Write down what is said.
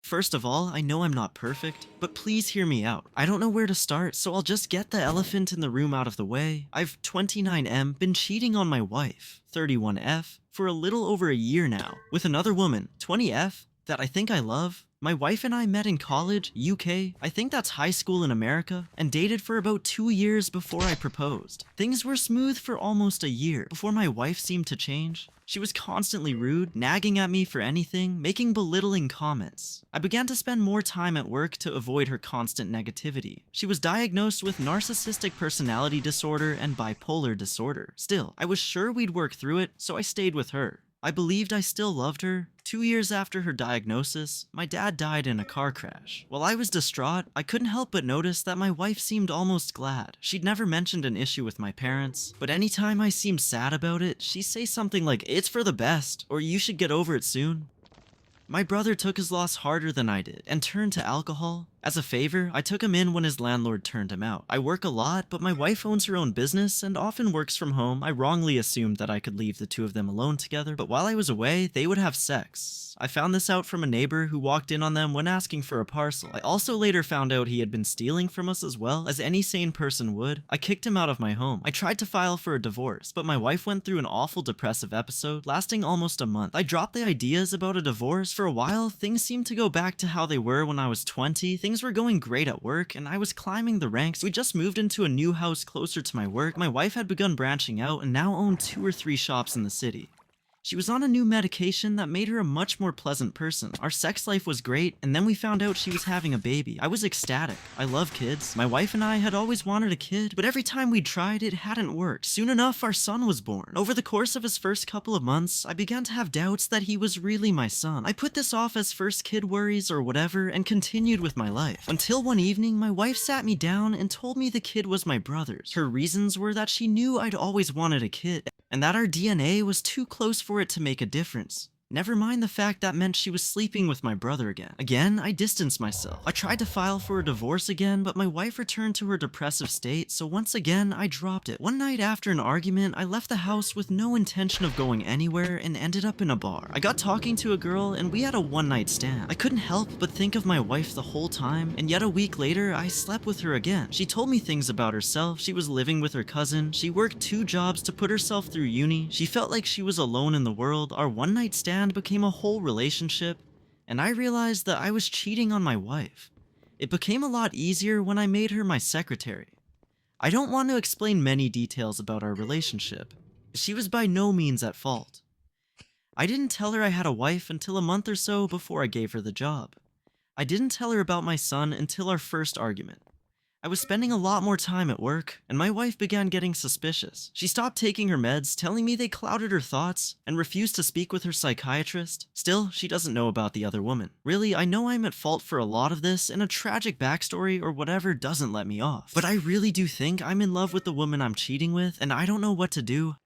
First of all, I know I'm not perfect, but please hear me out. I don't know where to start, so I'll just get the elephant in the room out of the way. I've 29M been cheating on my wife, 31F, for a little over a year now, with another woman, 20F, that I think I love. My wife and I met in college, UK, I think that's high school in America, and dated for about 2 years before I proposed. Things were smooth for almost a year before my wife seemed to change. She was constantly rude, nagging at me for anything, making belittling comments. I began to spend more time at work to avoid her constant negativity. She was diagnosed with narcissistic personality disorder and bipolar disorder. Still, I was sure we'd work through it, so I stayed with her. I believed I still loved her. 2 years after her diagnosis, my dad died in a car crash. While I was distraught, I couldn't help but notice that my wife seemed almost glad. She'd never mentioned an issue with my parents, but anytime I seemed sad about it, she'd say something like, "It's for the best," or "You should get over it soon." My brother took his loss harder than I did and turned to alcohol. As a favor, I took him in when his landlord turned him out. I work a lot, but my wife owns her own business and often works from home. I wrongly assumed that I could leave the two of them alone together, but while I was away, they would have sex. I found this out from a neighbor who walked in on them when asking for a parcel. I also later found out he had been stealing from us as well, as any sane person would. I kicked him out of my home. I tried to file for a divorce, but my wife went through an awful depressive episode, lasting almost a month. I dropped the ideas about a divorce. For a while, things seemed to go back to how they were when I was 20. Things were going great at work, and I was climbing the ranks. We just moved into a new house closer to my work. My wife had begun branching out and now owned 2 or 3 shops in the city. She was on a new medication that made her a much more pleasant person. Our sex life was great, and then we found out she was having a baby. I was ecstatic. I love kids. My wife and I had always wanted a kid, but every time we tried, it hadn't worked. Soon enough, our son was born. Over the course of his first couple of months, I began to have doubts that he was really my son. I put this off as first kid worries or whatever and continued with my life. Until one evening, my wife sat me down and told me the kid was my brother's. Her reasons were that she knew I'd always wanted a kid, and that our DNA was too close for it to make a difference. Never mind the fact that meant she was sleeping with my brother again. Again, I distanced myself. I tried to file for a divorce again, but my wife returned to her depressive state, so once again, I dropped it. One night after an argument, I left the house with no intention of going anywhere and ended up in a bar. I got talking to a girl, and we had a one-night stand. I couldn't help but think of my wife the whole time, and yet a week later, I slept with her again. She told me things about herself. She was living with her cousin. She worked 2 jobs to put herself through uni. She felt like she was alone in the world. Our one-night stand became a whole relationship, and I realized that I was cheating on my wife. It became a lot easier when I made her my secretary. I don't want to explain many details about our relationship. She was by no means at fault. I didn't tell her I had a wife until a month or so before I gave her the job. I didn't tell her about my son until our first argument. I was spending a lot more time at work, and my wife began getting suspicious. She stopped taking her meds, telling me they clouded her thoughts, and refused to speak with her psychiatrist. Still, she doesn't know about the other woman. Really, I know I'm at fault for a lot of this, and a tragic backstory or whatever doesn't let me off. But I really do think I'm in love with the woman I'm cheating with, and I don't know what to do.